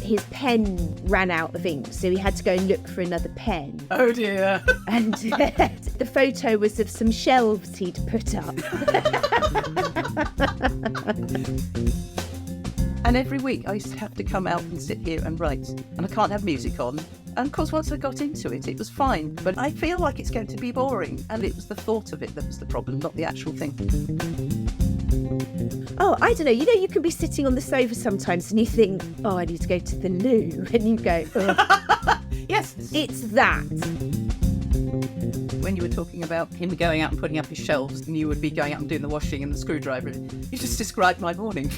his pen ran out of ink, so he had to go and look for another pen. Oh dear. And the photo was of some shelves he'd put up. And every week I used to have to come out and sit here and write. And I can't have music on. And of course, once I got into it, it was fine. But I feel like it's going to be boring. And it was the thought of it that was the problem, not the actual thing. Oh, I don't know. You know, you can be sitting on the sofa sometimes and you think, oh, I need to go to the loo. And you go, oh. Yes. It's that. When you were talking about him going out and putting up his shelves and you would be going out and doing the washing and the screwdriver, you just described my morning.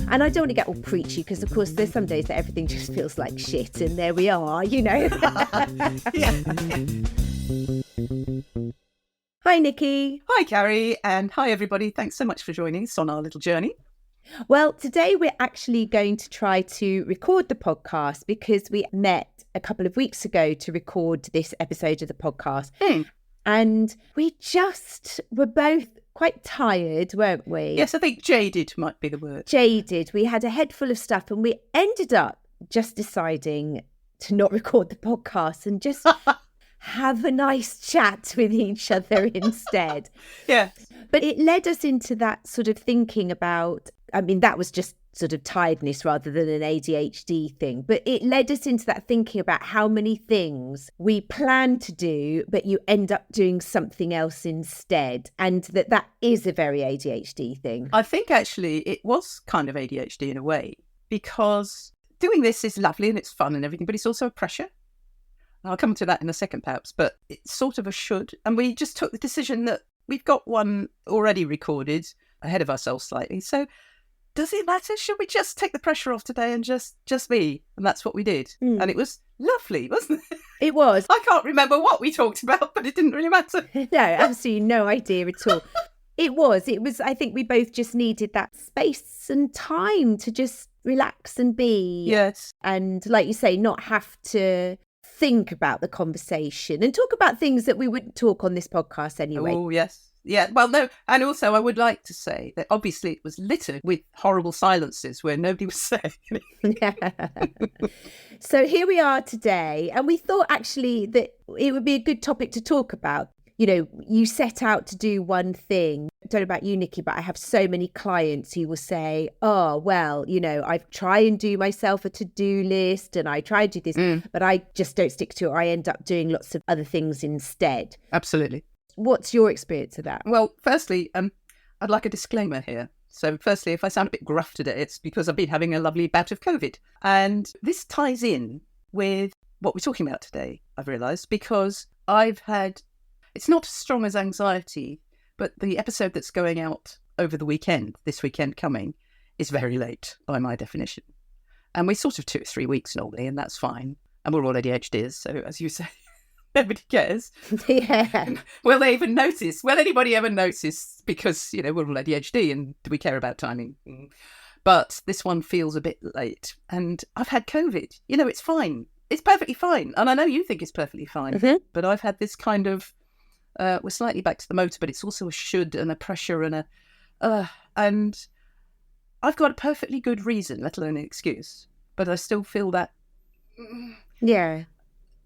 And I don't want to get all preachy because, of course, there's some days that everything just feels like shit, and there we are, you know. Yeah. Hi, Nicky. Hi, Carrie, and hi, everybody. Thanks so much for joining us on our little journey. Well, today we're actually going to try to record the podcast because we met a couple of weeks ago to record this episode of the podcast. And we just were both quite tired, weren't we? Yes, I think jaded might be the word. Jaded. We had a head full of stuff and we ended up just deciding to not record the podcast and just have a nice chat with each other instead. Yeah. But it led us into that sort of thinking about, I mean, that was just sort of tiredness rather than an ADHD thing. But it led us into that thinking about how many things we plan to do, but you end up doing something else instead. And that is a very ADHD thing. I think actually it was kind of ADHD in a way, because doing this is lovely and it's fun and everything, but it's also a pressure. I'll come to that in a second perhaps, but it's sort of a should. And we just took the decision that we've got one already recorded ahead of ourselves slightly. So does it matter? Should we just take the pressure off today and just be? And that's what we did. And it was lovely, wasn't it? It was. I can't remember what we talked about, but it didn't really matter. No, absolutely no idea at all. It was. I think we both just needed that space and time to just relax and be. Yes. And like you say, not have to think about the conversation and talk about things that we wouldn't talk on this podcast anyway. Oh, yes. Yeah, well, no. And also I would like to say that obviously it was littered with horrible silences where nobody was saying anything. So here we are today. And we thought actually that it would be a good topic to talk about. You know, you set out to do one thing. I don't know about you, Nicky, but I have so many clients who will say, oh, well, you know, I try and do myself a to-do list and I try to do this, but I just don't stick to it. Or I end up doing lots of other things instead. Absolutely. What's your experience of that? Well, firstly, I'd like a disclaimer here. So firstly, if I sound a bit gruff today, it's because I've been having a lovely bout of COVID. And this ties in with what we're talking about today, I've realised, because I've had, it's not as strong as anxiety, but the episode that's going out over the weekend, this weekend coming, is very late by my definition. And we're sort of 2 or 3 weeks normally, and that's fine. And we're all ADHDers, so as you say, nobody cares. Yeah. Will they even notice? Will anybody ever notice? Because, you know, we're all ADHD and do we care about timing? But this one feels a bit late. And I've had COVID. You know, it's fine. It's perfectly fine. And I know you think it's perfectly fine. But I've had this kind of, we're slightly back to the motor, but it's also a should and a pressure and and I've got a perfectly good reason, let alone an excuse. But I still feel that. Yeah.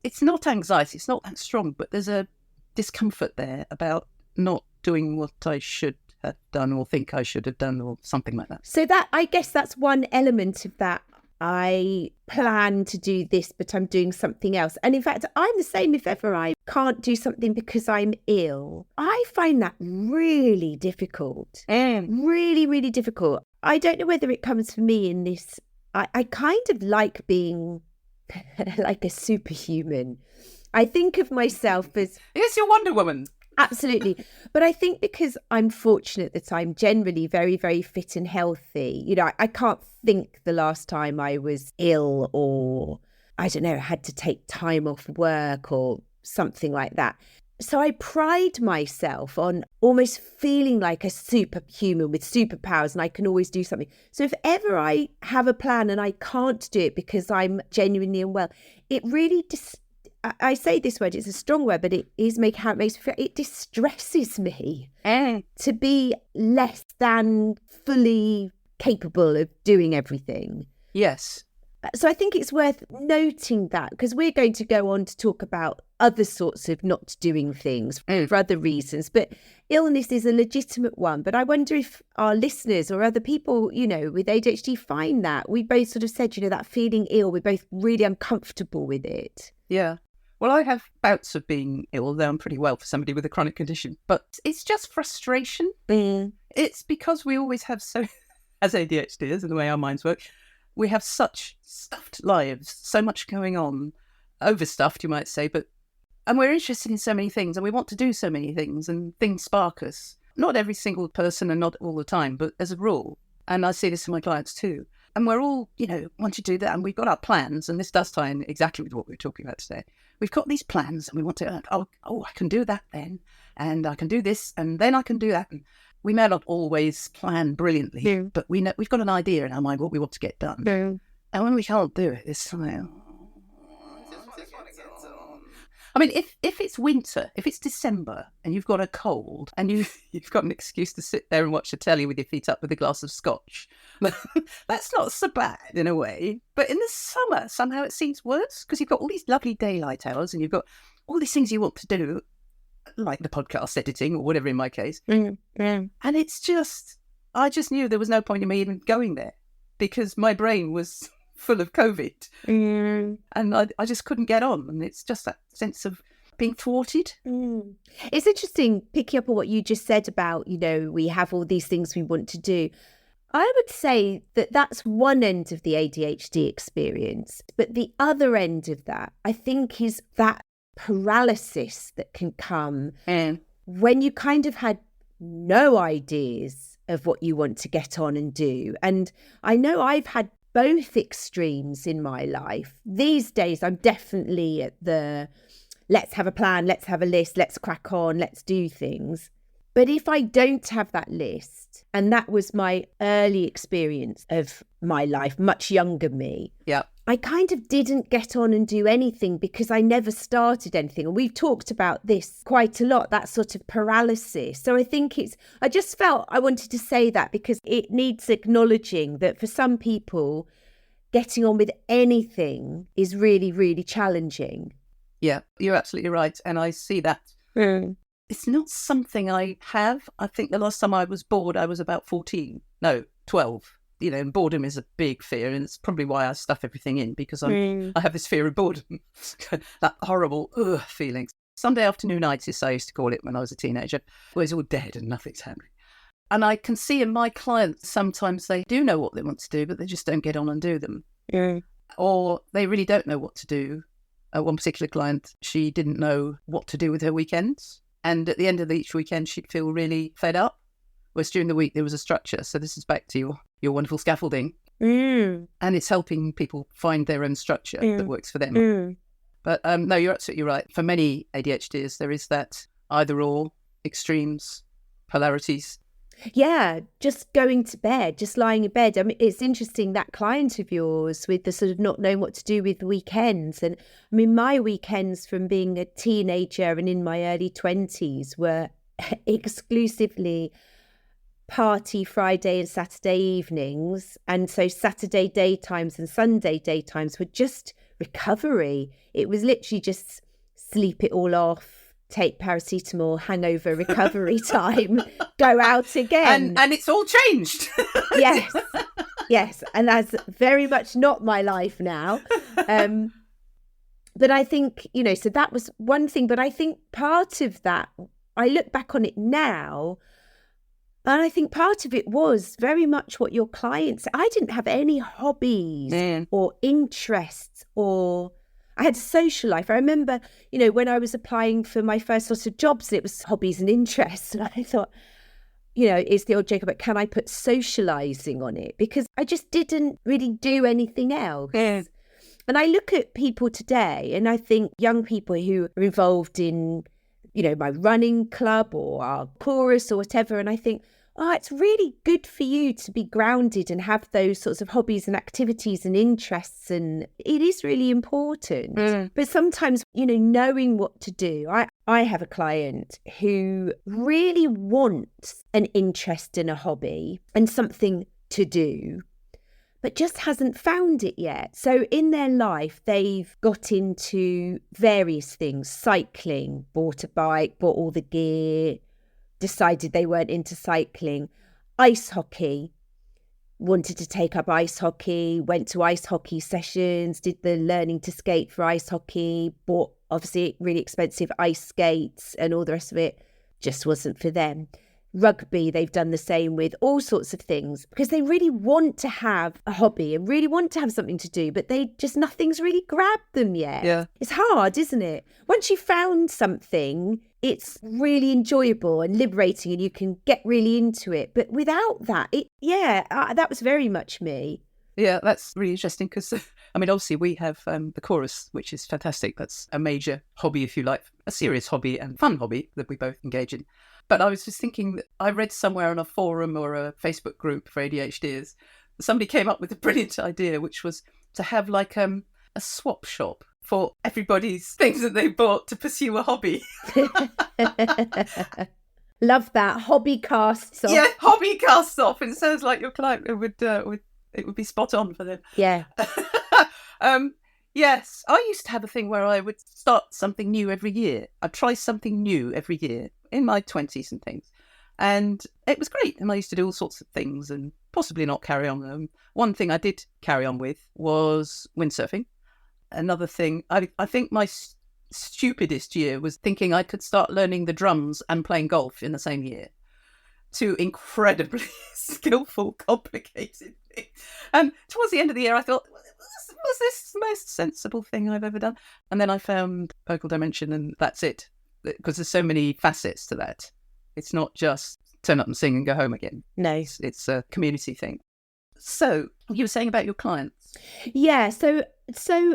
It's not anxiety, it's not that strong, but there's a discomfort there about not doing what I should have done or think I should have done or something like that. So that, I guess that's one element of that. I plan to do this, but I'm doing something else. And in fact, I'm the same if ever I can't do something because I'm ill. I find that really difficult. Really, really difficult. I don't know whether it comes for me in this. I kind of like being like a superhuman. I think of myself as... Yes, you're Wonder Woman. Absolutely. But I think because I'm fortunate that I'm generally very, very fit and healthy, you know, I can't think the last time I was ill or, I don't know, had to take time off work or something like that. So I pride myself on almost feeling like a superhuman with superpowers and I can always do something. So if ever I have a plan and I can't do it because I'm genuinely unwell, it really I say this word, it's a strong word, but it is how it makes me feel. It distresses me to be less than fully capable of doing everything. Yes. So I think it's worth noting that, because we're going to go on to talk about other sorts of not doing things for other reasons. But illness is a legitimate one. But I wonder if our listeners or other people, with ADHD find that. We both sort of said, that feeling ill, we're both really uncomfortable with it. Yeah. Well, I have bouts of being ill, though I'm pretty well for somebody with a chronic condition. But it's just frustration. It's because we always have as ADHDers and the way our minds work, we have such stuffed lives, so much going on, overstuffed, you might say, and we're interested in so many things and we want to do so many things and things spark us. Not every single person and not all the time, but as a rule. And I see this in my clients too. And we're all, want to do that. And we've got our plans. And this does tie in exactly with what we're talking about today. We've got these plans and we want to, I can do that then. And I can do this and then I can do that. And we may not always plan brilliantly, but we know we've got an idea in our mind what we want to get done. And when we can't do it, it's like, I mean, if it's winter, if it's December and you've got a cold and you've got an excuse to sit there and watch the telly with your feet up with a glass of scotch, that's not so bad in a way. But in the summer, somehow it seems worse because you've got all these lovely daylight hours and you've got all these things you want to do, like the podcast editing or whatever in my case. And it's just, I just knew there was no point in me even going there because my brain was full of COVID and I just couldn't get on. And it's just that sense of being thwarted. It's interesting picking up on what you just said about, we have all these things we want to do. I would say that that's one end of the ADHD experience. But the other end of that, I think, is that paralysis that can come when you kind of had no ideas of what you want to get on and do. And I know I've had both extremes in my life. These days, I'm definitely at the let's have a plan, let's have a list, let's crack on, let's do things. But if I don't have that list, and that was my early experience of my life, much younger me, I kind of didn't get on and do anything because I never started anything. And we've talked about this quite a lot, that sort of paralysis. So I think I just felt I wanted to say that because it needs acknowledging that for some people, getting on with anything is really, really challenging. Yeah, you're absolutely right. And I see that. It's not something I have. I think the last time I was bored, I was about 14. No, 12. And boredom is a big fear, and it's probably why I stuff everything in, because I have this fear of boredom, that horrible feeling. Sunday afternoonitis, I used to call it when I was a teenager, where it's all dead and nothing's happening. And I can see in my clients, sometimes they do know what they want to do, but they just don't get on and do them. Or they really don't know what to do. One particular client, she didn't know what to do with her weekends. And at the end of each weekend, she'd feel really fed up. Whereas during the week, there was a structure. So this is back to your wonderful scaffolding. And it's helping people find their own structure that works for them. But no, you're absolutely right. For many ADHDers, there is that either or, extremes, polarities. Yeah, just going to bed, just lying in bed. I mean, it's interesting, that client of yours with the sort of not knowing what to do with weekends. And I mean, my weekends from being a teenager and in my early 20s were exclusively party Friday and Saturday evenings. And so Saturday daytimes and Sunday daytimes were just recovery. It was literally just sleep it all off, take paracetamol, hangover, recovery time, go out again. And it's all changed. Yes. And that's very much not my life now. But I think, so that was one thing. But I think part of that, I look back on it now, and I think part of it was very much what your clients, I didn't have any hobbies or interests, or I had a social life. I remember, when I was applying for my first sort of jobs, it was hobbies and interests. And I thought, it's the old joke about, can I put socializing on it? Because I just didn't really do anything else. And I look at people today and I think young people who are involved in, my running club or our chorus or whatever. And I think, Oh, it's really good for you to be grounded and have those sorts of hobbies and activities and interests. And it is really important. But sometimes, knowing what to do. I have a client who really wants an interest in a hobby and something to do, but just hasn't found it yet. So in their life, they've got into various things: cycling, bought a bike, bought all the gear, decided they weren't into cycling. Ice hockey, wanted to take up ice hockey, went to ice hockey sessions, did the learning to skate for ice hockey, bought obviously really expensive ice skates and all the rest of it. Just wasn't for them. Rugby, they've done the same with, all sorts of things, because they really want to have a hobby and really want to have something to do, but nothing's really grabbed them yet. Yeah. It's hard, isn't it? Once you've found something, it's really enjoyable and liberating and you can get really into it. But without that, that was very much me. Yeah, that's really interesting because, obviously we have the chorus, which is fantastic. That's a major hobby, if you like, a serious hobby and fun hobby that we both engage in. But I was just thinking that I read somewhere on a forum or a Facebook group for ADHDers, somebody came up with a brilliant idea, which was to have like a swap shop for everybody's things that they bought to pursue a hobby. Love that. Hobby casts off. Yeah, hobby casts off. And it sounds like your client would be spot on for them. Yeah. Yes, I used to have a thing where I would start something new every year. I'd try something new every year in my 20s and things. And it was great. And I used to do all sorts of things and possibly not carry on. One thing I did carry on with was windsurfing. Another thing, I think my stupidest year was thinking I could start learning the drums and playing golf in the same year. Two incredibly skillful, complicated things. And towards the end of the year, I thought, was this the most sensible thing I've ever done? And then I found vocal dimension, and that's it. Because there's so many facets to that. It's not just turn up and sing and go home again. No. It's a community thing. So you were saying about your clients. Yeah, so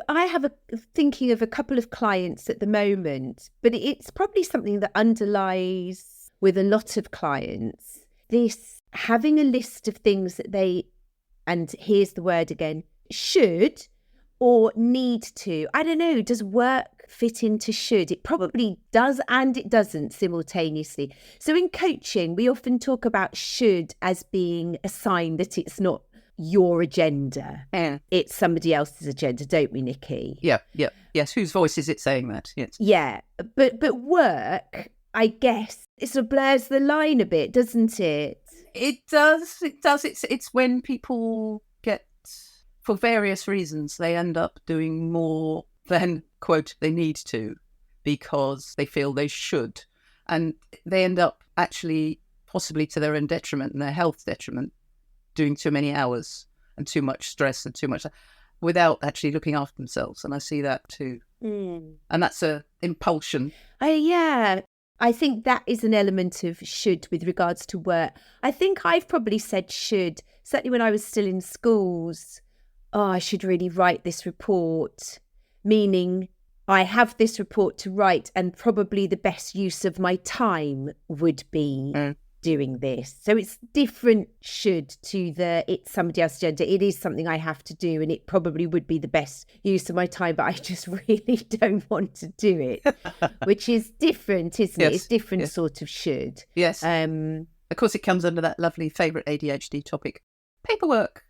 I have thinking of a couple of clients at the moment, but it's probably something that underlies with a lot of clients, this having a list of things that they, and here's the word again, should or need to. I don't know, does work fit into should? It probably does and it doesn't simultaneously. So in coaching, we often talk about should as being a sign that it's not your agenda. It's somebody else's agenda, don't we, Nicky? Yeah. Yes, whose voice is it saying that? Yes. Yeah, but work, I guess, it sort of blurs the line a bit, doesn't it? It does. It's when people get, for various reasons, they end up doing more than, quote, they need to because they feel they should. And they end up actually, possibly to their own detriment and their health detriment, doing too many hours and too much stress and too much without actually looking after themselves. And I see that too. And that's a impulsion. Yeah. I think that is an element of should with regards to work. I think I've probably said should, certainly when I was still in schools. Oh, I should really write this report, meaning I have this report to write and probably the best use of my time would be doing this. So it's different should to it's somebody else's agenda. It is something I have to do and it probably would be the best use of my time, but I just really don't want to do it, which is different, isn't it? It's different sort of should. Yes. Of course, it comes under that lovely favourite ADHD topic, paperwork.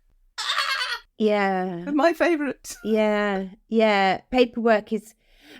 Yeah. My favourite. Yeah. Paperwork is,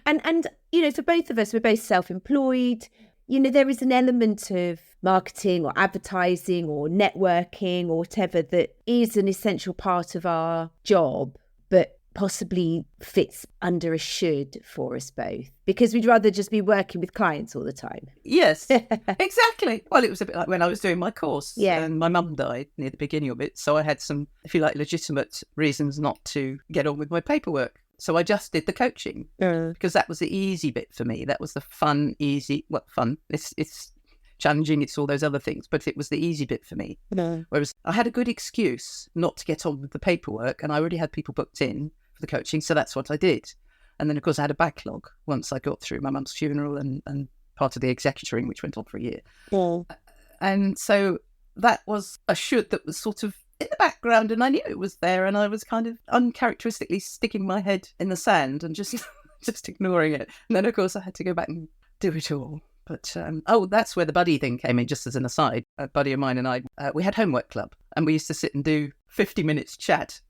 and for both of us, we're both self-employed. There is an element of marketing or advertising or networking or whatever that is an essential part of our job, but possibly fits under a should for us both because we'd rather just be working with clients all the time. Yes, exactly. Well, it was a bit like when I was doing my course and my mum died near the beginning of it. So I had some, if you like, legitimate reasons not to get on with my paperwork. So I just did the coaching because that was the easy bit for me. That was the fun. It's challenging. It's all those other things, but it was the easy bit for me. Whereas I had a good excuse not to get on with the paperwork and I already had people booked in for the coaching. So that's what I did. And then, of course, I had a backlog once I got through my mum's funeral and part of the executoring, which went on for a year. And so that was a should that was sort of in the background, and I knew it was there, and I was kind of uncharacteristically sticking my head in the sand and just just ignoring it. And then, of course, I had to go back and do it all. But, that's where the buddy thing came in, just as an aside. A buddy of mine and I, we had homework club, and we used to sit and do 50 minutes chat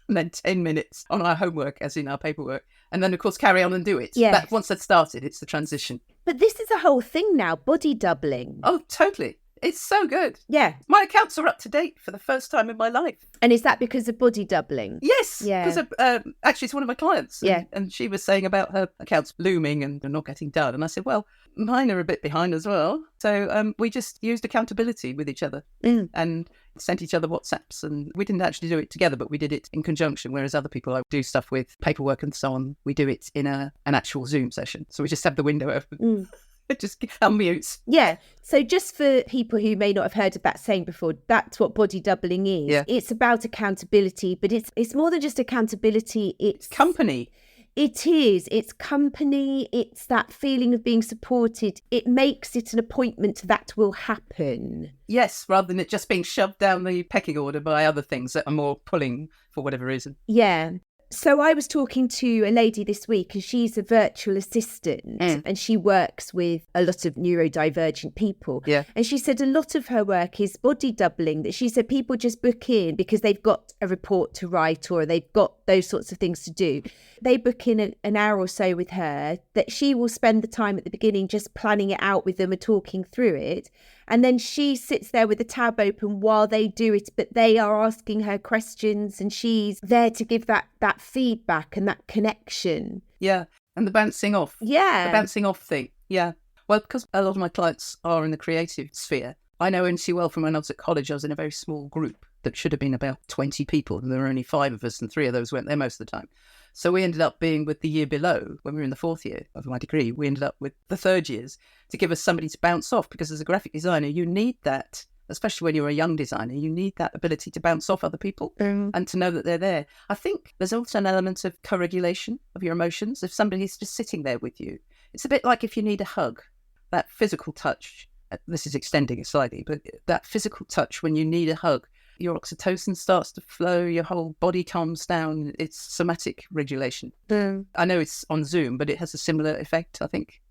and then 10 minutes on our homework, as in our paperwork. And then, of course, carry on and do it. Yeah. Once that started, it's the transition. But this is a whole thing now, body doubling. Oh, totally. It's so good. Yeah. My accounts are up to date for the first time in my life. And is that because of body doubling? Yes. Yeah. Because actually, it's one of my clients. Yeah. And she was saying about her accounts looming and not getting done. And I said, well, mine are a bit behind as well. So we just used accountability with each other and sent each other WhatsApps. And we didn't actually do it together, but we did it in conjunction. Whereas other people I do stuff with paperwork and so on, we do it in an actual Zoom session. So we just have the window open. Just unmute. Yeah. So just for people who may not have heard of that saying before, that's what body doubling is. Yeah. It's about accountability, but it's more than just accountability. It's company. It is. It's company. It's that feeling of being supported. It makes it an appointment that will happen. Yes, rather than it just being shoved down the pecking order by other things that are more pulling for whatever reason. Yeah. So I was talking to a lady this week, and she's a virtual assistant and she works with a lot of neurodivergent people. Yeah. And she said a lot of her work is body doubling, that she said people just book in because they've got a report to write or they've got those sorts of things to do. They book in an hour or so with her, that she will spend the time at the beginning just planning it out with them and talking through it. And then she sits there with the tab open while they do it, but they are asking her questions and she's there to give that feedback and that connection. Yeah. And the bouncing off. Yeah. The bouncing off thing. Yeah. Well, because a lot of my clients are in the creative sphere, I know NC well from when I was at college. I was in a very small group that should have been about 20 people. And there were only 5 of us, and 3 of those weren't there most of the time. So we ended up being with the year below, when we were in the 4th year of my degree, we ended up with the 3rd years to give us somebody to bounce off, because as a graphic designer, you need that, especially when you're a young designer, you need that ability to bounce off other people and to know that they're there. I think there's also an element of co-regulation of your emotions. If somebody's just sitting there with you, it's a bit like if you need a hug, that physical touch. This is extending it slightly, but that physical touch when you need a hug, your oxytocin starts to flow, your whole body calms down. It's somatic regulation. I know it's on Zoom, but it has a similar effect, I think.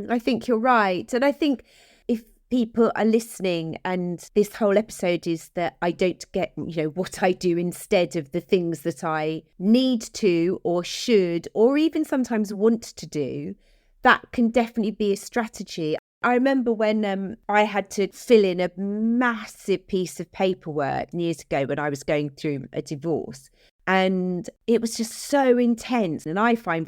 I think you're right. And I think if people are listening and this whole episode is that I don't get, what I do instead of the things that I need to or should or even sometimes want to do, that can definitely be a strategy. I remember when I had to fill in a massive piece of paperwork years ago when I was going through a divorce. And it was just so intense. And I find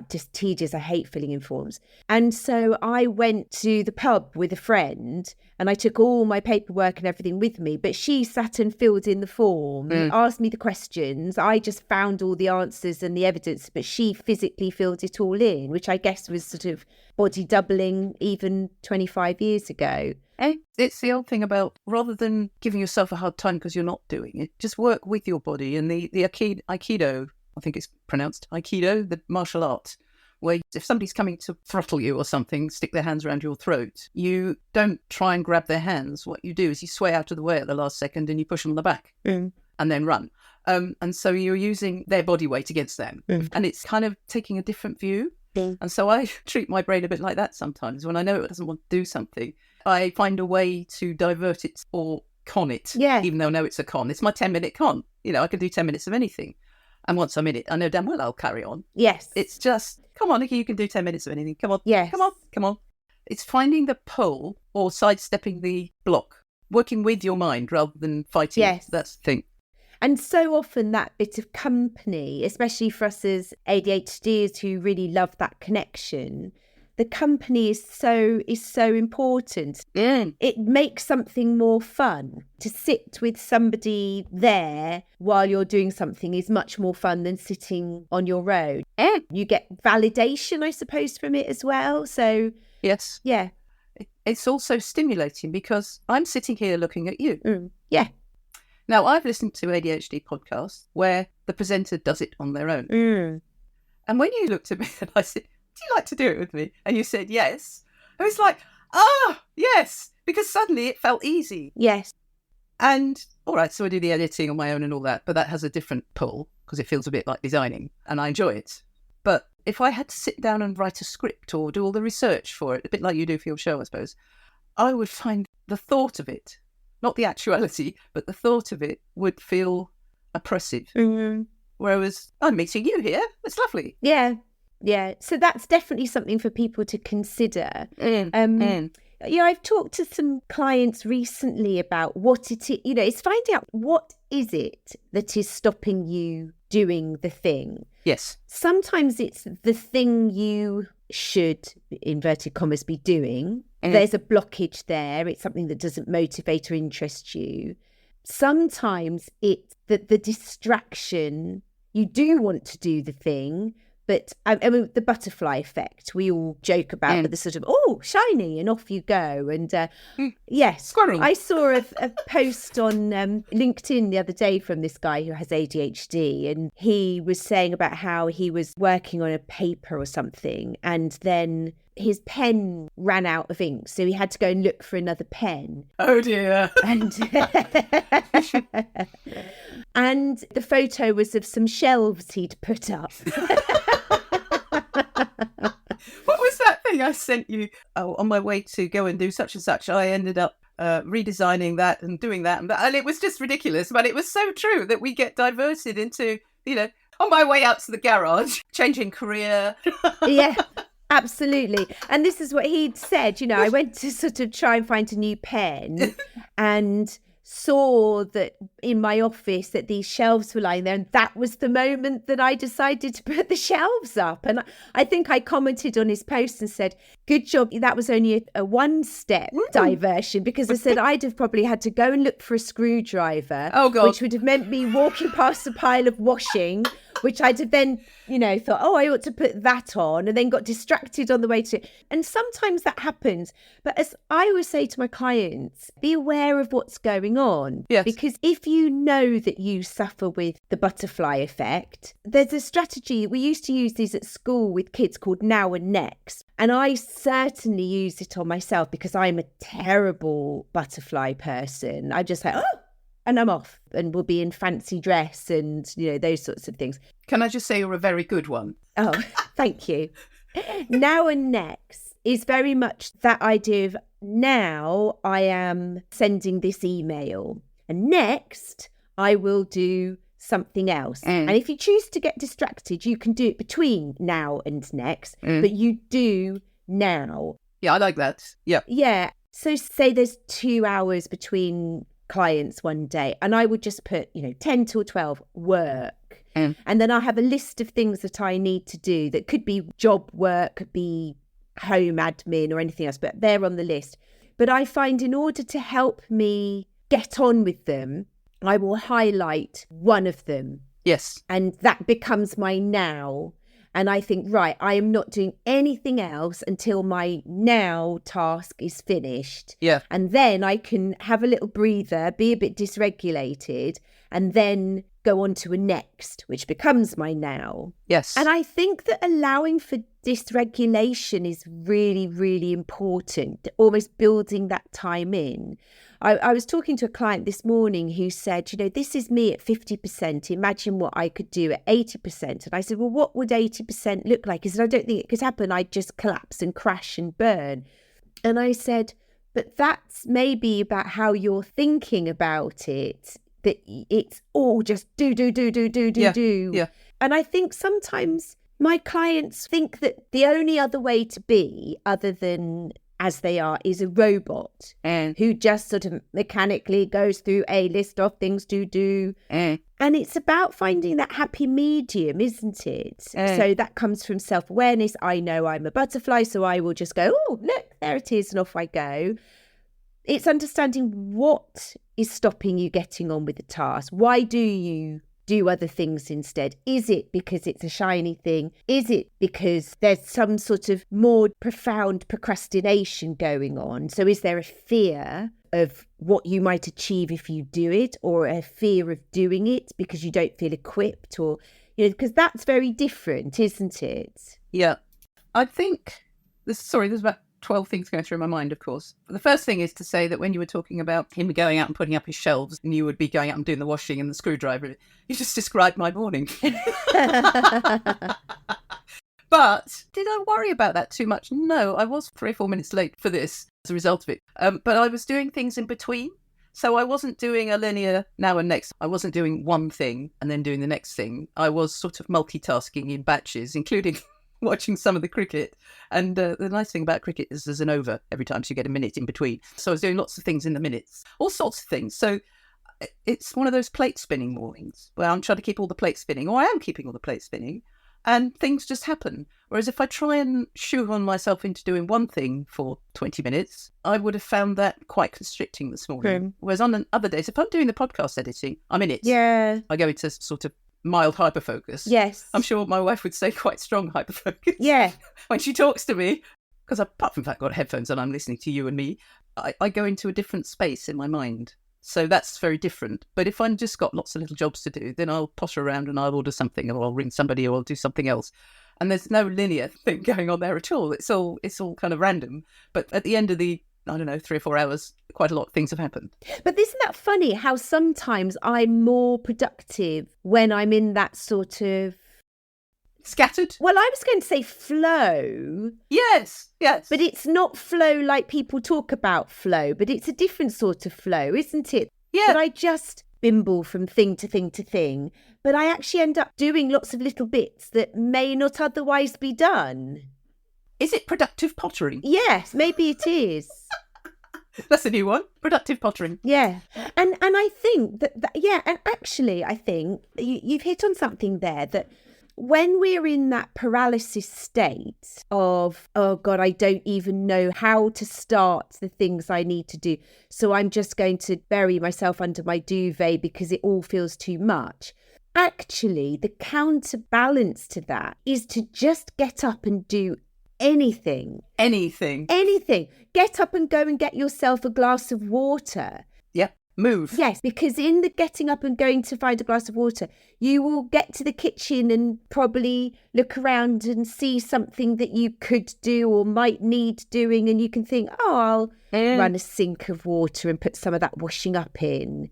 just tedious. I hate filling in forms. And so I went to the pub with a friend and I took all my paperwork and everything with me. But she sat and filled in the form, asked me the questions. I just found all the answers and the evidence, but she physically filled it all in, which I guess was sort of body doubling even 25 years ago. It's the old thing about, rather than giving yourself a hard time because you're not doing it, just work with your body. And the Aikido, I think it's pronounced Aikido, the martial art, where if somebody's coming to throttle you or something, stick their hands around your throat, you don't try and grab their hands. What you do is you sway out of the way at the last second and you push them on the back and then run. And so you're using their body weight against them. And it's kind of taking a different view. And so I treat my brain a bit like that sometimes. When I know it doesn't want to do something, I find a way to divert it or con it, even though I know it's a con. It's my 10-minute con. I can do 10 minutes of anything. And once I'm in it, I know damn well I'll carry on. Yes. It's just, come on, Nicky, you can do 10 minutes of anything. Come on. Yes. Come on. It's finding the pull or sidestepping the block, working with your mind rather than fighting. Yes. That's the thing. And so often that bit of company, especially for us as ADHDers who really love that connection, the company is so important. It makes something more fun. To sit with somebody there while you're doing something is much more fun than sitting on your own. You get validation, I suppose, from it as well. So yes. Yeah. It's also stimulating because I'm sitting here looking at you. Yeah. Now, I've listened to ADHD podcasts where the presenter does it on their own. And when you looked at me and I said, do you like to do it with me? And you said, yes. I was like, yes, because suddenly it felt easy. Yes. And all right, so I do the editing on my own and all that, but that has a different pull because it feels a bit like designing and I enjoy it. But if I had to sit down and write a script or do all the research for it, a bit like you do for your show, I suppose, I would find the thought of it, not the actuality, but the thought of it would feel oppressive. Mm-hmm. Whereas I'm meeting you here. It's lovely. Yeah. Yeah. So that's definitely something for people to consider. I've talked to some clients recently about what it is, it's finding out what is it that is stopping you doing the thing. Yes. Sometimes it's the thing you should, inverted commas, be doing. There's a blockage there. It's something that doesn't motivate or interest you. Sometimes it's that the distraction, you do want to do the thing, but I mean, the butterfly effect, we all joke about, but the sort of, oh, shiny, and off you go. And yes, Squirrel. I saw a post on LinkedIn the other day from this guy who has ADHD, and he was saying about how he was working on a paper or something, and then his pen ran out of ink, so he had to go and look for another pen. Oh dear. And the photo was of some shelves he'd put up. What was that thing I sent you? Oh, on my way to go and do such and such, I ended up redesigning that and doing that. And it was just ridiculous. But it was so true that we get diverted into, on my way out to the garage, changing career. Yeah. Absolutely. And this is what he'd said, I went to sort of try and find a new pen and saw that in my office that these shelves were lying there, and that was the moment that I decided to put the shelves up. And I think I commented on his post and said, good job, that was only a one-step diversion, because I said I'd have probably had to go and look for a screwdriver, oh God, which would have meant me walking past a pile of washing, which I'd have then, thought, oh, I ought to put that on, and then got distracted on the way to it. And sometimes that happens. But as I always say to my clients, be aware of what's going on. Yes. Because if you know that you suffer with the butterfly effect, there's a strategy. We used to use these at school with kids called now and next. And I certainly use it on myself because I'm a terrible butterfly person. I just say, oh, and I'm off, and we'll be in fancy dress and, those sorts of things. Can I just say you're a very good one? Oh, thank you. Now and next is very much that idea of now I am sending this email, and next I will do something else. And if you choose to get distracted, you can do it between now and next, but you do now. Yeah, I like that. Yeah. Yeah. So say there's 2 hours between clients one day, and I would just put 10 till 12 work, and then I have a list of things that I need to do that could be job work, could be home admin or anything else, but they're on the list. But I find in order to help me get on with them, I will highlight one of them. Yes. And that becomes my now. And I think, right, I am not doing anything else until my now task is finished. Yeah. And then I can have a little breather, be a bit dysregulated, and then go on to a next, which becomes my now. Yes. And I think that allowing for dysregulation is really, really important, almost building that time in. I was talking to a client this morning who said, this is me at 50%. Imagine what I could do at 80%. And I said, well, what would 80% look like? He said, I don't think it could happen. I'd just collapse and crash and burn. And I said, but that's maybe about how you're thinking about it, that it's all just do. Yeah. And I think sometimes my clients think that the only other way to be, other than as they are, is a robot who just sort of mechanically goes through a list of things to do. And it's about finding that happy medium, isn't it? So that comes from self-awareness. I know I'm a butterfly, so I will just go, oh, look, there it is, and off I go. It's understanding what is stopping you getting on with the task. Why do you do other things instead? Is it because it's a shiny thing? Is it because there's some sort of more profound procrastination going on? So is there a fear of what you might achieve if you do it, or a fear of doing it because you don't feel equipped, or, because that's very different, isn't it? Yeah. I think there's about 12 things going through my mind, of course. The first thing is to say that when you were talking about him going out and putting up his shelves and you would be going out and doing the washing and the screwdriver, you just described my morning. But did I worry about that too much? No, I was 3 or 4 minutes late for this as a result of it. But I was doing things in between. So I wasn't doing a linear now and next. I wasn't doing one thing and then doing the next thing. I was sort of multitasking in batches, including watching some of the cricket. And the nice thing about cricket is there's an over every time, so you get a minute in between. So I was doing lots of things in the minutes, all sorts of things. So it's one of those plate spinning mornings where I'm trying to keep all the plates spinning, or I am keeping all the plates spinning, and things just happen. Whereas if I try and shoehorn myself into doing one thing for 20 minutes, I would have found that quite constricting this morning. Whereas on other days, if I'm doing the podcast editing, I'm in it. Yeah. I go into sort of mild hyperfocus. Yes. I'm sure my wife would say quite strong hyperfocus. Yeah. When she talks to me, because apart from the fact I've got headphones and I'm listening to you and me, I go into a different space in my mind. So that's very different. But if I've just got lots of little jobs to do, then I'll potter around and I'll order something, or I'll ring somebody, or I'll do something else. And there's no linear thing going on there at all. It's all kind of random. But at the end of the, 3 or 4 hours, quite a lot of things have happened. But isn't that funny how sometimes I'm more productive when I'm in that sort of... Scattered? Well, I was going to say flow. Yes. But it's not flow like people talk about flow, but it's a different sort of flow, isn't it? Yeah. But I just bimble from thing to thing to thing, but I actually end up doing lots of little bits that may not otherwise be done. Is it productive pottering? Yes, maybe it is. That's a new one. Productive pottering. Yeah. And I think that and actually I think you've hit on something there, that when we're in that paralysis state of, oh God, I don't even know how to start the things I need to do, so I'm just going to bury myself under my duvet because it all feels too much. Actually, the counterbalance to that is to just get up and do anything. Anything. Get up and go and get yourself a glass of water. Yep. Move. Yes, because in the getting up and going to find a glass of water, you will get to the kitchen and probably look around and see something that you could do or might need doing, and you can think, oh, I'll run a sink of water and put some of that washing up in.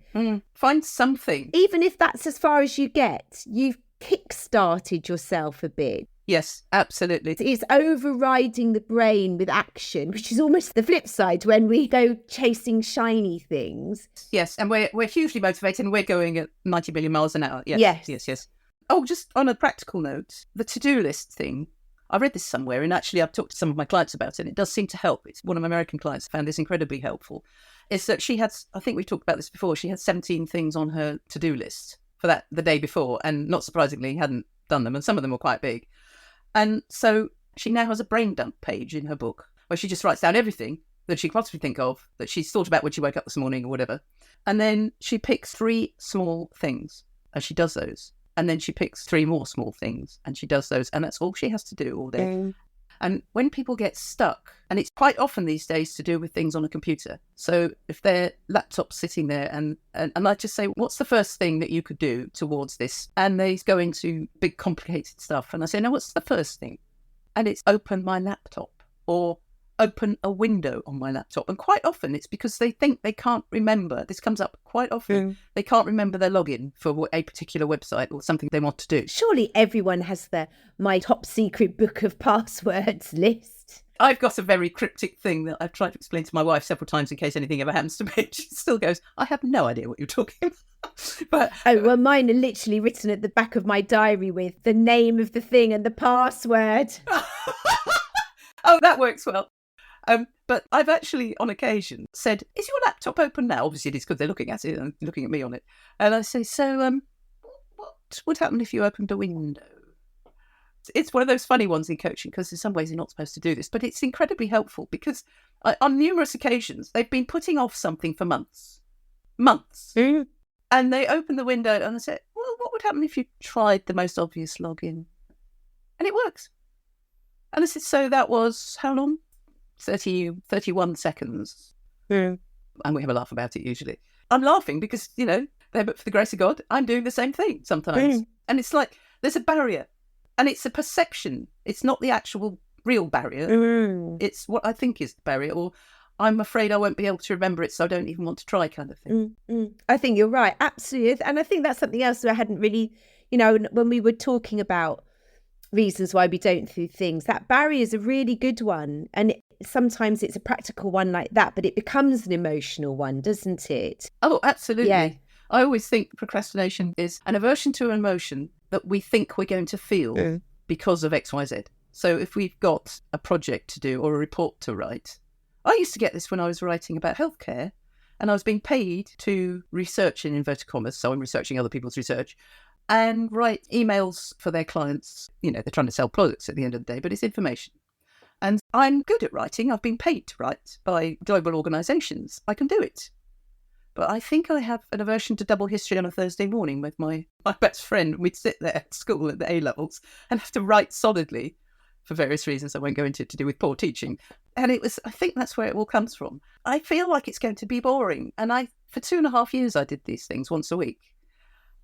Find something. Even if that's as far as you get, you've kick-started yourself a bit. Yes, absolutely. It's overriding the brain with action, which is almost the flip side when we go chasing shiny things. Yes, and we're hugely motivated and we're going at 90 million miles an hour. Yes. Oh, just on a practical note, the to-do list thing, I read this somewhere, and actually I've talked to some of my clients about it, and it does seem to help. It's one of my American clients found this incredibly helpful. Is that she had, I think we talked about this before, she had 17 things on her to-do list for that the day before, and not surprisingly hadn't done them, and some of them were quite big. And so she now has a brain dump page in her book where she just writes down everything that she could possibly think of, that she's thought about when she woke up this morning or whatever. And then she picks 3 small things and she does those. And then she picks 3 more small things and she does those. And that's all she has to do all day. And when people get stuck, and it's quite often these days to do with things on a computer. So if their laptop's sitting there and I just say, what's the first thing that you could do towards this? And they go into big complicated stuff. And I say, no, what's the first thing? And it's open my laptop or open a window on my laptop. And quite often it's because they think they can't remember. This comes up quite often. They can't remember their login for a particular website or something they want to do. Surely everyone has my top secret book of passwords list. I've got a very cryptic thing that I've tried to explain to my wife several times in case anything ever happens to me. She still goes, I have no idea what you're talking about. But well, mine are literally written at the back of my diary with the name of the thing and the password. Oh, that works well. But I've actually, on occasion, said, is your laptop open now? Obviously, it is because they're looking at it and looking at me on it. And I say, so what would happen if you opened a window? It's one of those funny ones in coaching because in some ways you're not supposed to do this, but it's incredibly helpful because on numerous occasions, they've been putting off something for months. And they open the window and I say, well, what would happen if you tried the most obvious login? And it works. And I said, so that was how long? 31 seconds. And we have a laugh about it usually. I'm laughing because, but for the grace of God, I'm doing the same thing sometimes. And it's like, there's a barrier and it's a perception. It's not the actual real barrier. It's what I think is the barrier, or I'm afraid I won't be able to remember it, so I don't even want to try kind of thing. I think you're right. Absolutely. And I think that's something else that I hadn't really, when we were talking about reasons why we don't do things, that barrier is a really good one. And sometimes it's a practical one like that, but it becomes an emotional one, doesn't it? Oh, absolutely. Yeah. I always think procrastination is an aversion to an emotion that we think we're going to feel because of X, Y, Z. So if we've got a project to do or a report to write, I used to get this when I was writing about healthcare, and I was being paid to research in inverted commas, so I'm researching other people's research, and write emails for their clients. They're trying to sell products at the end of the day, but it's information. And I'm good at writing. I've been paid to write by global organisations. I can do it. But I think I have an aversion to double history on a Thursday morning with my best friend. We'd sit there at school at the A-levels and have to write solidly for various reasons I won't go into, to do with poor teaching. And I think that's where it all comes from. I feel like it's going to be boring. And for 2.5 years, I did these things once a week.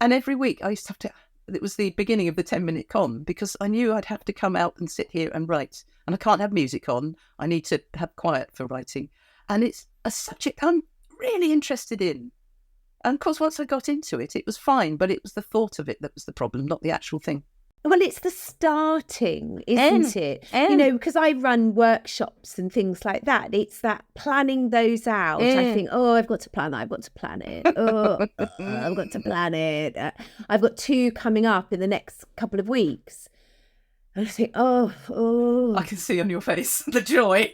And every week I used to have to, it was the beginning of the 10-minute con, because I knew I'd have to come out and sit here and write. And I can't have music on. I need to have quiet for writing. And it's a subject I'm really interested in. And of course, once I got into it, it was fine. But it was the thought of it that was the problem, not the actual thing. Well, it's the starting, isn't it? Because I run workshops and things like that. It's that planning those out. I think, I've got to plan that. I've got to plan it. I've got to plan it. I've got 2 coming up in the next couple of weeks. And I think, I can see on your face the joy.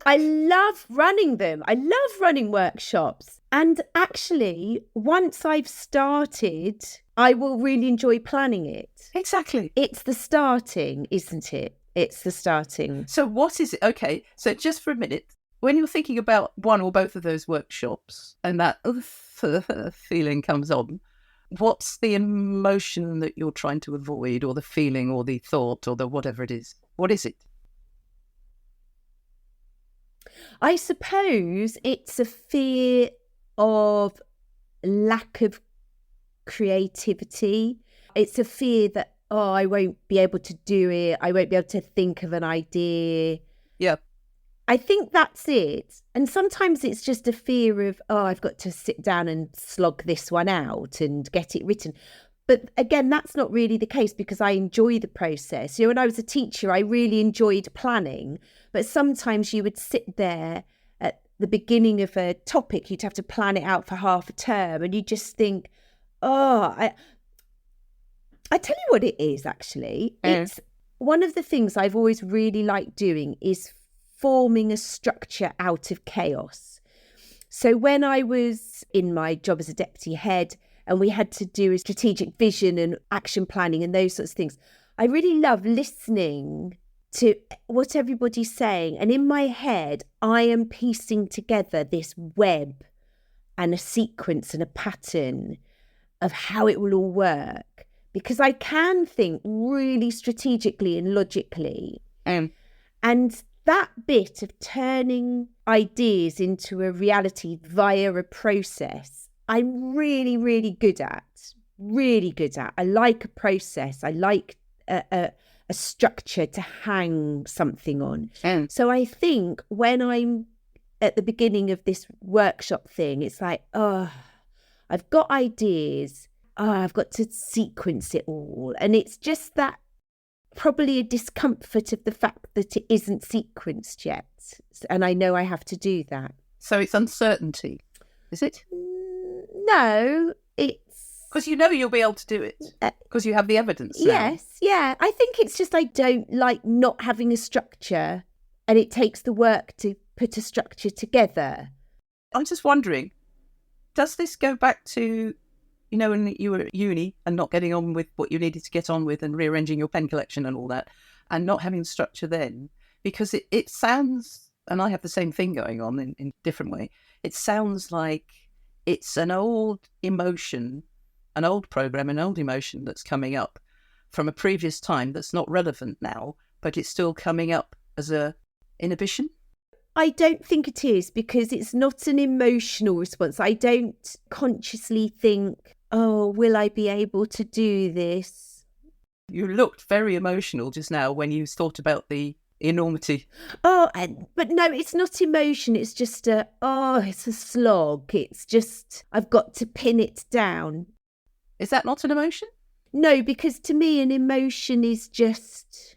I love running them. I love running workshops. And actually, once I've started, I will really enjoy planning it. Exactly. It's the starting, isn't it? It's the starting. So what is it? Okay, so just for a minute, when you're thinking about one or both of those workshops and that feeling comes on, what's the emotion that you're trying to avoid, or the feeling or the thought or the whatever it is? What is it? I suppose it's a fear of lack of creativity. It's a fear that, I won't be able to do it. I won't be able to think of an idea. Yeah. I think that's it. And sometimes it's just a fear of, I've got to sit down and slog this one out and get it written. But again, that's not really the case, because I enjoy the process. When I was a teacher, I really enjoyed planning. But sometimes you would sit there at the beginning of a topic, you'd have to plan it out for half a term, and you just think, I tell you what it is, actually. It's one of the things I've always really liked doing is forming a structure out of chaos. So when I was in my job as a deputy head, and we had to do a strategic vision and action planning and those sorts of things, I really love listening to what everybody's saying. And in my head, I am piecing together this web and a sequence and a pattern of how it will all work. Because I can think really strategically and logically. And that bit of turning ideas into a reality via a process, I'm really, really good at. Really good at. I like a process. I like a structure to hang something on. So I think when I'm at the beginning of this workshop thing, it's like, I've got ideas. I've got to sequence it all. And it's just that probably a discomfort of the fact that it isn't sequenced yet. And I know I have to do that. So it's uncertainty, is it? No, it's... Because you'll be able to do it. Because you have the evidence now. Yes, yeah. I think it's just I don't like not having a structure, and it takes the work to put a structure together. I'm just wondering, does this go back to, when you were at uni and not getting on with what you needed to get on with and rearranging your pen collection and all that, and not having structure then? Because it sounds, and I have the same thing going on in a different way, it sounds like it's an old emotion, an old program, an old emotion that's coming up from a previous time that's not relevant now, but it's still coming up as a inhibition. I don't think it is, because it's not an emotional response. I don't consciously think, will I be able to do this? You looked very emotional just now when you thought about the enormity. Oh, but no, it's not emotion. It's just it's a slog. It's just, I've got to pin it down. Is that not an emotion? No, because to me, an emotion is just...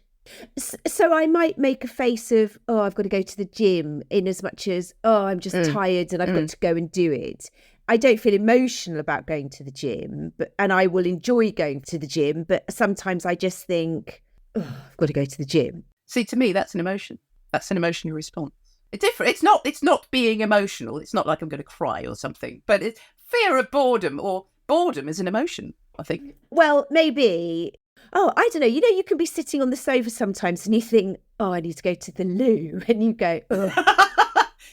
So I might make a face of, I've got to go to the gym, in as much as, I'm just tired and I've got to go and do it. I don't feel emotional about going to the gym, and I will enjoy going to the gym. But sometimes I just think, I've got to go to the gym. See, to me, that's an emotion. That's an emotional response. It's different. It's not being emotional. It's not like I'm going to cry or something. But it's fear of boredom, or boredom is an emotion, I think. Well, maybe. I don't know. You can be sitting on the sofa sometimes and you think, I need to go to the loo. And you go,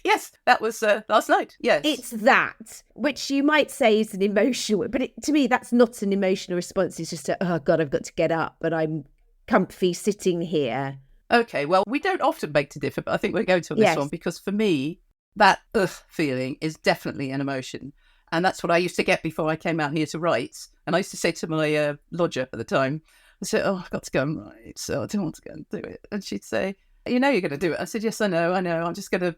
Yes, that was last night. Yes. It's that, which you might say is an emotional, but to me, that's not an emotional response. It's just God, I've got to get up, but I'm comfy sitting here. Okay, well, we don't often beg to differ, but I think we're going to on this one, because for me, that feeling is definitely an emotion. And that's what I used to get before I came out here to write. And I used to say to my lodger at the time, I said, I've got to go and write, so I don't want to go and do it. And she'd say, you're going to do it. I said, yes, I know. I'll just go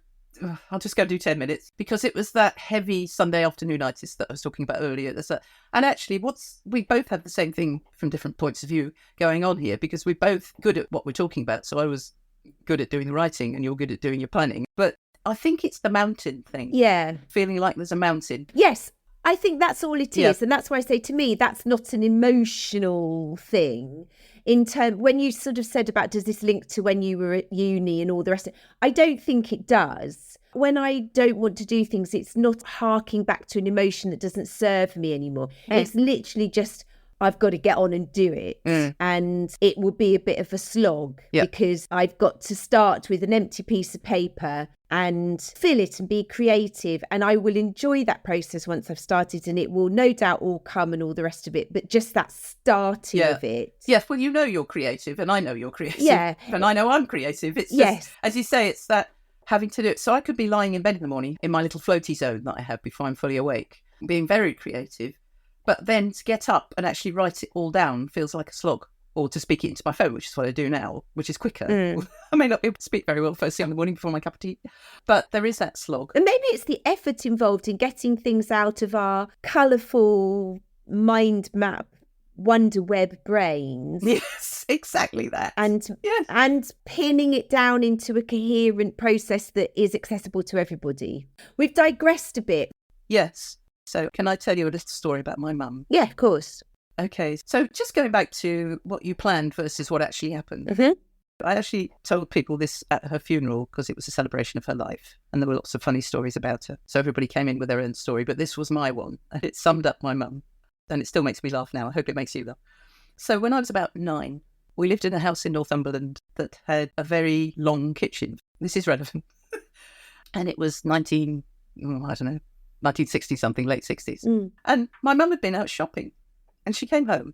do 10 minutes, because it was that heavy Sunday afternoonitis that I was talking about earlier. And actually, we both have the same thing from different points of view going on here, because we're both good at what we're talking about. So I was good at doing the writing and you're good at doing your planning. But I think it's the mountain thing. Yeah. Feeling like there's a mountain. Yes. I think that's all it is. And that's why I say, to me, that's not an emotional thing. When you sort of said about, does this link to when you were at uni and all the rest of it? I don't think it does. When I don't want to do things, it's not harking back to an emotion that doesn't serve me anymore. It's literally just, I've got to get on and do it. And it will be a bit of a slog because I've got to start with an empty piece of paper and fill it and be creative. And I will enjoy that process once I've started, and it will no doubt all come and all the rest of it. But just that starting of it. Yes, well, you're creative and I know you're creative. Yeah. And I know I'm creative. It's just, as you say, it's that having to do it. So I could be lying in bed in the morning in my little floaty zone that I have before I'm fully awake, being very creative. But then to get up and actually write it all down feels like a slog. Or to speak it into my phone, which is what I do now, which is quicker. I may not be able to speak very well first thing in the morning before my cup of tea, but there is that slog. And maybe it's the effort involved in getting things out of our colourful mind map wonder web brains. Yes, exactly that. And pinning it down into a coherent process that is accessible to everybody. We've digressed a bit. Yes. So can I tell you a little story about my mum? Yeah, of course. Okay, so just going back to what you planned versus what actually happened. Mm-hmm. I actually told people this at her funeral because it was a celebration of her life and there were lots of funny stories about her. So everybody came in with their own story, but this was my one and it summed up my mum. And it still makes me laugh now. I hope it makes you laugh. So when I was about 9, we lived in a house in Northumberland that had a very long kitchen. This is relevant. And it was 1960 something, late 60s. And my mum had been out shopping. And she came home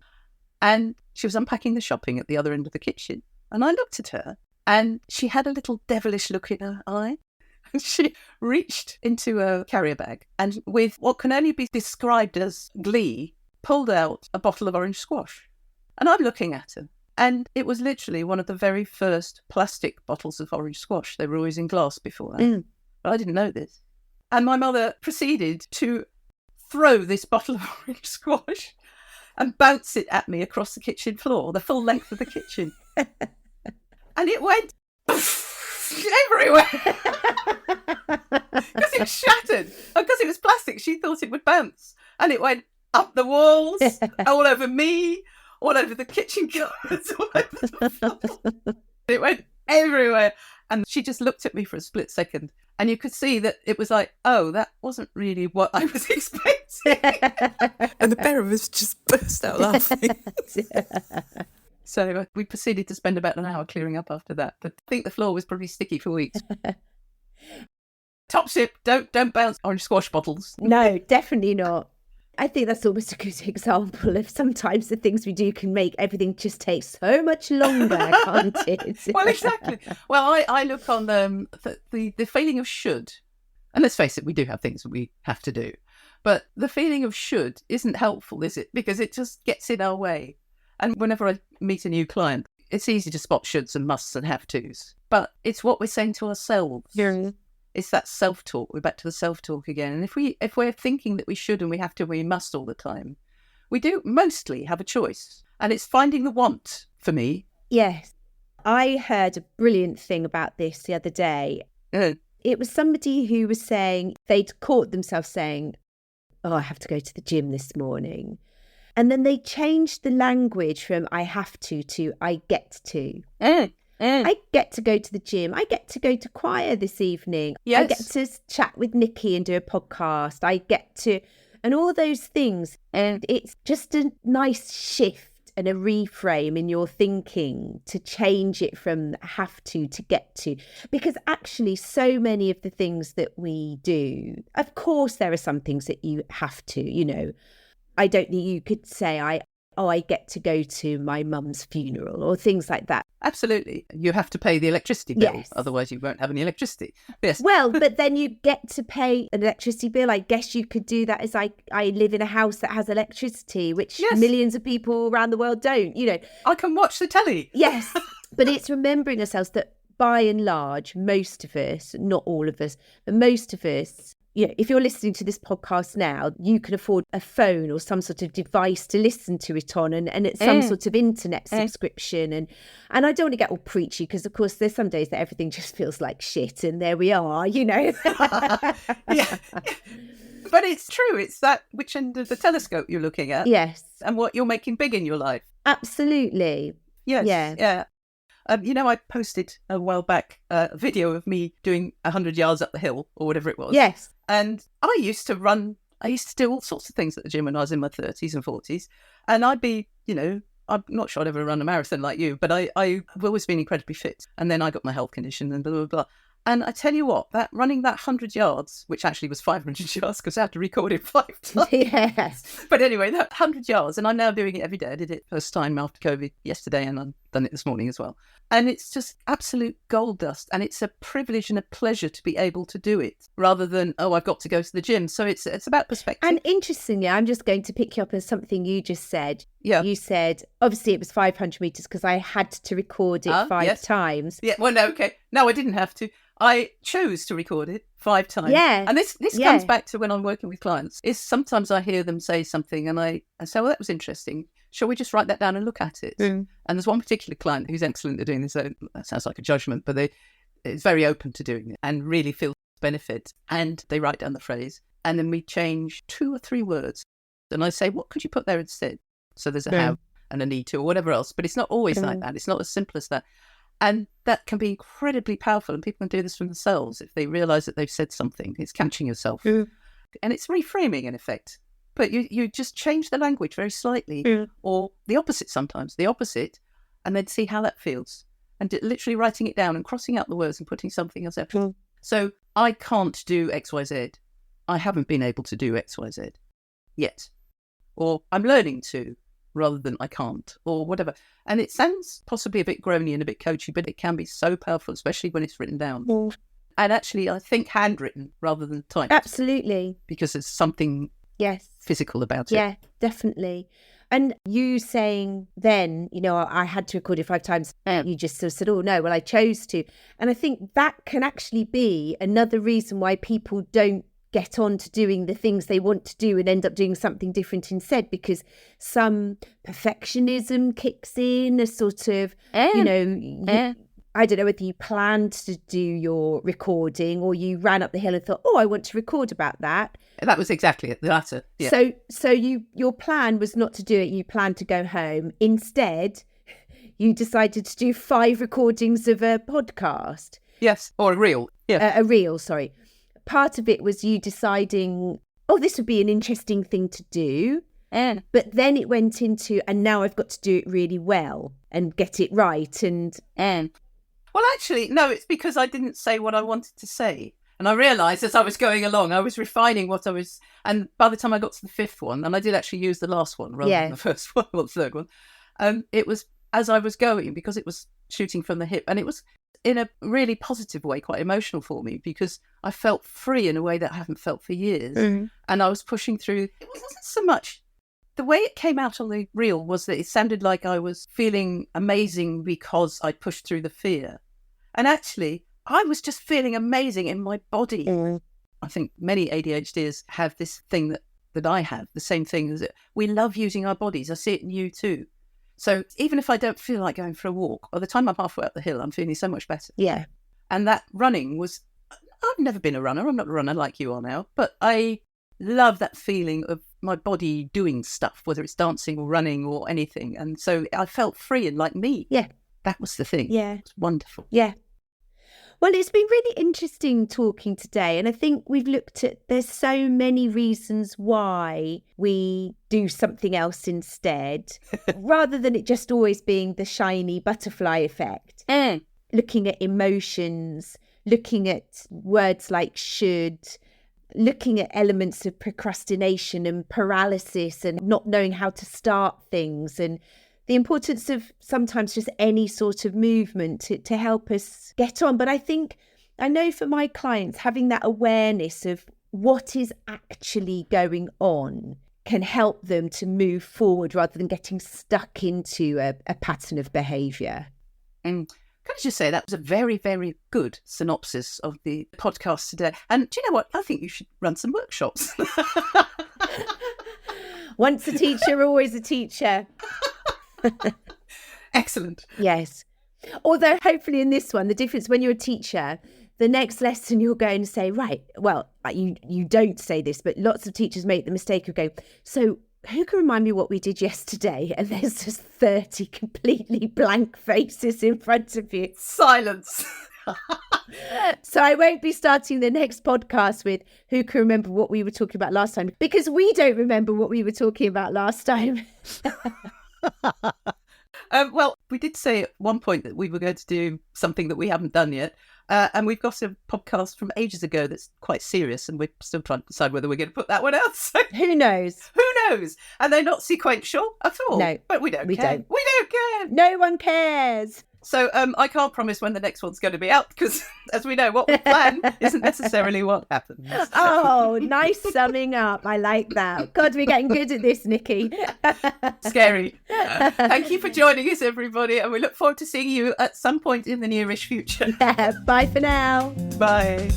and she was unpacking the shopping at the other end of the kitchen. And I looked at her and she had a little devilish look in her eye. And she reached into a carrier bag and with what can only be described as glee, pulled out a bottle of orange squash. And I'm looking at her. And it was literally one of the very first plastic bottles of orange squash. They were always in glass before that. But I didn't know this. And my mother proceeded to throw this bottle of orange squash and bounce it at me across the kitchen floor, the full length of the kitchen. And it went everywhere. Because it was shattered. Because it was plastic, she thought it would bounce. And it went up the walls, all over me, all over the kitchen cupboards, all over the floor. It went everywhere. And she just looked at me for a split second. And you could see that it was like, oh, that wasn't really what I was expecting. And the pair of us just burst out laughing. So we proceeded to spend about an hour clearing up after that. But I think the floor was probably sticky for weeks. Top tip, don't bounce orange squash bottles. No, definitely not. I think that's almost a good example of sometimes the things we do can make everything just take so much longer, can't it? Well, exactly. Well, I look on the feeling of should. And let's face it, we do have things that we have to do. But the feeling of should isn't helpful, is it? Because it just gets in our way. And whenever I meet a new client, it's easy to spot shoulds and musts and have tos. But it's what we're saying to ourselves. Yeah. It's that self-talk. We're back to the self-talk again. And if we're thinking that we should and we have to, we must all the time, we do mostly have a choice. And it's finding the want for me. Yes. I heard a brilliant thing about this the other day. It was somebody who was saying they'd caught themselves saying, oh, I have to go to the gym this morning. And then they changed the language from I have to I get to. I get to go to the gym. I get to go to choir this evening. Yes. I get to chat with Nicky and do a podcast. I get to, and all those things. And it's just a nice shift and a reframe in your thinking to change it from have to get to. Because actually so many of the things that we do, of course there are some things that you have to, you know. I don't think you could say I get to go to my mum's funeral or things like that. Absolutely. You have to pay the electricity bill. Yes. Otherwise you won't have any electricity. Yes. Well, but then you get to pay an electricity bill. I guess you could do that as I live in a house that has electricity, which Yes. millions of people around the world don't, you know. I can watch the telly. Yes. But it's remembering ourselves that by and large, most of us, not all of us, but most of us, you know, if you're listening to this podcast now, you can afford a phone or some sort of device to listen to it on, and it's some sort of internet subscription. And I don't want to get all preachy because, of course, there's some days that everything just feels like shit, and there we are, you know. Yeah. But it's true. It's that which end of the telescope you're looking at. Yes. And what you're making big in your life. Absolutely. Yes. Yeah. Yeah. You know, I posted a while back a video of me doing 100 yards up the hill or whatever it was. Yes. And I used to do all sorts of things at the gym when I was in my 30s and 40s. And I'd be, you know, I'm not sure I'd ever run a marathon like you, but I've always been incredibly fit. And then I got my health condition and blah, blah, blah. And I tell you what, that running that 100 yards, which actually was 500 yards because I had to record it 5 times. Yes. But anyway, that 100 yards, and I'm now doing it every day. I did it first time after COVID yesterday, and I've done it this morning as well. And it's just absolute gold dust. And it's a privilege and a pleasure to be able to do it rather than, oh, I've got to go to the gym. So it's about perspective. And interestingly, I'm just going to pick you up on something you just said. Yeah. You said, obviously it was 500 metres because I had to record it 5 times. Yeah, well, no, okay. No, I didn't have to. I chose to record it 5 times. Yeah. And this comes back to when I'm working with clients. Is sometimes I hear them say something and I say, well, that was interesting. Shall we just write that down and look at it? And there's one particular client who's excellent at doing this. That sounds like a judgment, but it's very open to doing it and really feels benefit. And they write down the phrase and then we change 2 or 3 words. And I say, what could you put there instead? So there's a have and a need to or whatever else. But it's not always like that. It's not as simple as that. And that can be incredibly powerful. And people can do this for themselves if they realise that they've said something. It's catching yourself. And it's reframing in effect. But you just change the language very slightly or the opposite sometimes, and then see how that feels. And literally writing it down and crossing out the words and putting something else out. So I can't do X, Y, Z. I haven't been able to do X, Y, Z yet. Or I'm learning to rather than I can't or whatever. And it sounds possibly a bit groany and a bit coachy, but it can be so powerful, especially when it's written down. And actually, I think handwritten rather than typed. Absolutely. Because there's something physical about it. Yeah, definitely. And you saying then, you know, I had to record it 5 times. You just sort of said, oh, no, well, I chose to. And I think that can actually be another reason why people don't get on to doing the things they want to do and end up doing something different instead, because some perfectionism kicks in, a sort of, you know, I don't know whether you planned to do your recording or you ran up the hill and thought, oh, I want to record about that. That was exactly it, the latter. Yeah. So your plan was not to do it. You planned to go home. Instead, you decided to do 5 recordings of a podcast. Yes, or a reel. Yeah. A reel, sorry. Part of it was you deciding, oh, this would be an interesting thing to do. But then it went into, and now I've got to do it really well and get it right. Well, actually, no, it's because I didn't say what I wanted to say. And I realised as I was going along, I was refining what I was. And by the time I got to the 5th one, and I did actually use the last one rather than the first one or the 3rd one, it was as I was going, because it was shooting from the hip. And it was in a really positive way, quite emotional for me, because I felt free in a way that I haven't felt for years. And I was pushing through. It wasn't so much the way it came out on the reel was that it sounded like I was feeling amazing because I pushed through the fear. And actually, I was just feeling amazing in my body. I think many ADHDers have this thing that I have, the same thing, is that we love using our bodies. I see it in you too. So even if I don't feel like going for a walk, by the time I'm halfway up the hill, I'm feeling so much better. Yeah. And that running was, I've never been a runner. I'm not a runner like you are now, but I love that feeling of my body doing stuff, whether it's dancing or running or anything. And so I felt free and like me. Yeah. That was the thing. Yeah. It's wonderful. Yeah. Well, it's been really interesting talking today. And I think we've looked at, there's so many reasons why we do something else instead, rather than it just always being the shiny butterfly effect. Looking at emotions, looking at words like should, looking at elements of procrastination and paralysis and not knowing how to start things, and the importance of sometimes just any sort of movement to help us get on. But I know for my clients, having that awareness of what is actually going on can help them to move forward rather than getting stuck into a pattern of behaviour. And can I just say that was a very, very good synopsis of the podcast today. And do you know what? I think you should run some workshops. Once a teacher, always a teacher. Excellent. Yes. Although hopefully in this one, the difference when you're a teacher, the next lesson you're going to say, right, well, you don't say this, but lots of teachers make the mistake of going, so who can remind me what we did yesterday? And there's just 30 completely blank faces in front of you. Silence. So I won't be starting the next podcast with who can remember what we were talking about last time, because we don't remember what we were talking about last time. Well, we did say at one point that we were going to do something that we haven't done yet. And we've got a podcast from ages ago that's quite serious, and we're still trying to decide whether we're going to put that one out. So, who knows? Who knows? And they're not sequential at all. No. But we don't care. We don't care. No one cares. So I can't promise when the next one's going to be out because, as we know, what we plan isn't necessarily what happens. Oh, nice summing up. I like that. God, we're getting good at this, Nicky. Scary. Thank you for joining us, everybody, and we look forward to seeing you at some point in the nearish future. Yeah, bye for now. Bye.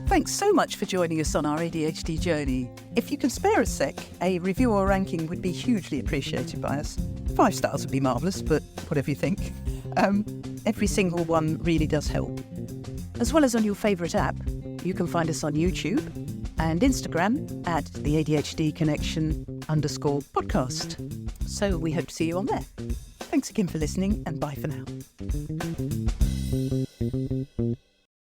Thanks so much for joining us on our ADHD journey. If you can spare a sec, a review or ranking would be hugely appreciated by us. 5 stars would be marvellous, but whatever you think. Every single one really does help. As well as on your favourite app, you can find us on YouTube and Instagram at the ADHD Connection _podcast. So we hope to see you on there. Thanks again for listening, and bye for now.